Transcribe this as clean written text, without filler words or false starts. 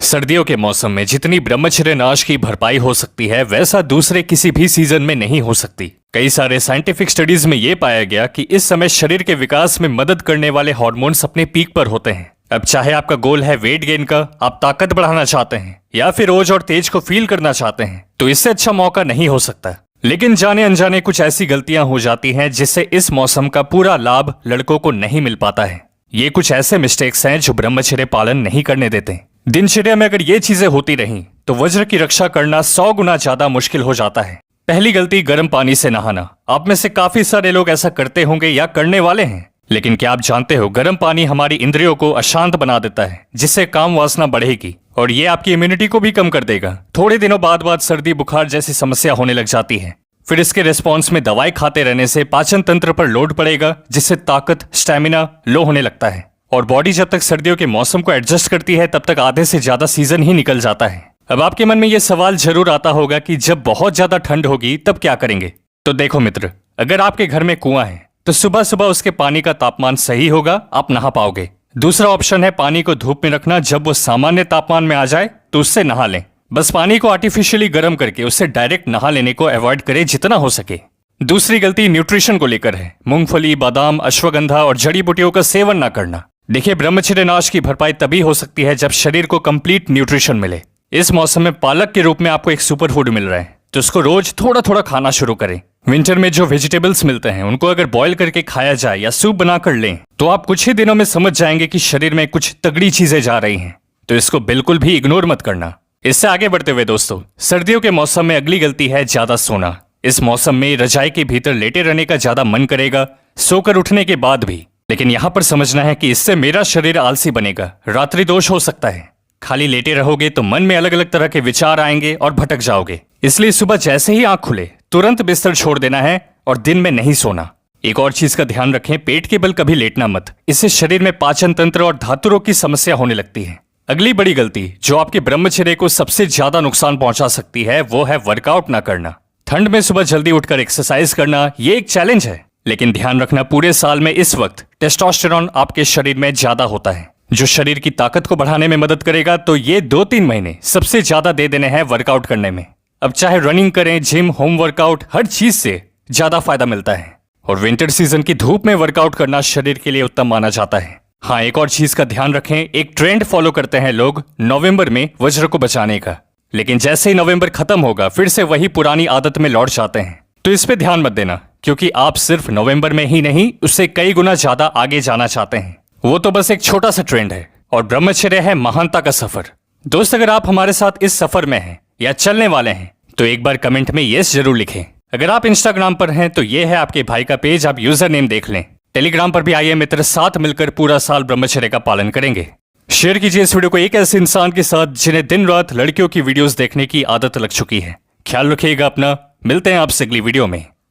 सर्दियों के मौसम में जितनी ब्रह्मचर्य नाश की भरपाई हो सकती है वैसा दूसरे किसी भी सीजन में नहीं हो सकती। कई सारे साइंटिफिक स्टडीज में यह पाया गया कि इस समय शरीर के विकास में मदद करने वाले हार्मोन्स अपने पीक पर होते हैं। अब चाहे आपका गोल है वेट गेन का, आप ताकत बढ़ाना चाहते हैं या फिर रोज और तेज को फील करना चाहते हैं, तो इससे अच्छा मौका नहीं हो सकता। लेकिन जाने अनजाने कुछ ऐसी गलतियां हो जाती हैं जिससे इस मौसम का पूरा लाभ लड़कों को नहीं मिल पाता है। ये कुछ ऐसे मिस्टेक्स हैं जो ब्रह्मचर्य पालन नहीं करने देते। दिनचर्या में अगर ये चीजें होती रहीं तो वज्र की रक्षा करना 100 गुना ज्यादा मुश्किल हो जाता है। पहली गलती, गर्म पानी से नहाना। आप में से काफी सारे लोग ऐसा करते होंगे या करने वाले हैं, लेकिन क्या आप जानते हो गर्म पानी हमारी इंद्रियों को अशांत बना देता है, जिससे काम वासना बढ़ेगी और ये आपकी इम्यूनिटी को भी कम कर देगा। थोड़े दिनों बाद सर्दी बुखार जैसी समस्या होने लग जाती है। फिर इसके रिस्पॉन्स में दवाई खाते रहने से पाचन तंत्र पर लोड पड़ेगा, जिससे ताकत, स्टैमिना लो होने लगता है और बॉडी जब तक सर्दियों के मौसम को एडजस्ट करती है तब तक आधे से ज्यादा सीजन ही निकल जाता है। अब आपके मन में यह सवाल जरूर आता होगा कि जब बहुत ज्यादा ठंड होगी तब क्या करेंगे। तो देखो मित्र, अगर आपके घर में कुआं है तो सुबह सुबह उसके पानी का तापमान सही होगा, आप नहा पाओगे। दूसरा ऑप्शन है पानी को धूप में रखना, जब वो सामान्य तापमान में आ जाए तो उससे नहा लें। बस पानी को आर्टिफिशियली गर्म करके उससे डायरेक्ट नहा लेने को अवॉइड करें जितना हो सके। दूसरी गलती न्यूट्रिशन को लेकर है। मूंगफली, बादाम, अश्वगंधा और जड़ी बूटियों का सेवन न करना। देखिए, ब्रह्मचर्य नाश की भरपाई तभी हो सकती है जब शरीर को कंप्लीट न्यूट्रिशन मिले। इस मौसम में पालक के रूप में आपको एक सुपर फूड मिल रहा है, तो उसको रोज थोड़ा थोड़ा खाना शुरू करें। विंटर में जो वेजिटेबल्स मिलते हैं उनको अगर बॉईल करके खाया जाए या सूप बनाकर लें तो आप कुछ ही दिनों में समझ जाएंगे कि शरीर में कुछ तगड़ी चीजें जा रही हैं। तो इसको बिल्कुल भी इग्नोर मत करना। इससे आगे बढ़ते हुए दोस्तों, सर्दियों के मौसम में अगली गलती है ज्यादा सोना। इस मौसम में रजाई के भीतर लेटे रहने का ज्यादा मन करेगा, सोकर उठने के बाद भी। लेकिन यहाँ पर समझना है कि इससे मेरा शरीर आलसी बनेगा, रात्रि दोष हो सकता है। खाली लेटे रहोगे तो मन में अलग अलग तरह के विचार आएंगे और भटक जाओगे। इसलिए सुबह जैसे ही आंख खुले तुरंत बिस्तर छोड़ देना है और दिन में नहीं सोना। एक और चीज का ध्यान रखें, पेट के बल कभी लेटना मत। इससे शरीर में पाचन तंत्र और धातु रोग की समस्या होने लगती है। अगली बड़ी गलती जो आपके ब्रह्मचर्य को सबसे ज्यादा नुकसान पहुंचा सकती है वो है वर्कआउट ना करना। ठंड में सुबह जल्दी उठकर एक्सरसाइज करना ये एक चैलेंज है, लेकिन ध्यान रखना पूरे साल में इस वक्त टेस्टोस्टेरोन आपके शरीर में ज्यादा होता है, जो शरीर की ताकत को बढ़ाने में मदद करेगा। तो ये 2-3 महीने सबसे ज्यादा दे देने हैं वर्कआउट करने में। अब चाहे रनिंग करें, जिम, होम वर्कआउट, हर चीज से ज्यादा फायदा मिलता है। और विंटर सीजन की धूप में वर्कआउट करना शरीर के लिए उत्तम माना जाता है। हाँ, एक और चीज का ध्यान रखें, एक ट्रेंड फॉलो करते हैं लोग नवंबर में वज्र को बचाने का, लेकिन जैसे ही नवंबर खत्म होगा फिर से वही पुरानी आदत में लौट जाते हैं। तो इस पे ध्यान मत देना, क्योंकि आप सिर्फ नवंबर में ही नहीं उससे कई गुना ज्यादा आगे जाना चाहते हैं। वो तो बस एक छोटा सा ट्रेंड है और ब्रह्मचर्य है महानता का सफर। दोस्त, अगर आप हमारे साथ इस सफर में हैं या चलने वाले हैं तो एक बार कमेंट में यस जरूर लिखें। अगर आप इंस्टाग्राम पर हैं तो ये है आपके भाई का पेज, आप यूजर नेम देख लें। टेलीग्राम पर भी आइए मित्र, साथ मिलकर पूरा साल ब्रह्मचर्य का पालन करेंगे। शेयर कीजिए इस वीडियो को एक ऐसे इंसान के साथ जिन्हें दिन रात लड़कियों की वीडियोस देखने की आदत लग चुकी है। ख्याल रखिएगा अपना, मिलते हैं आपसे अगली वीडियो में।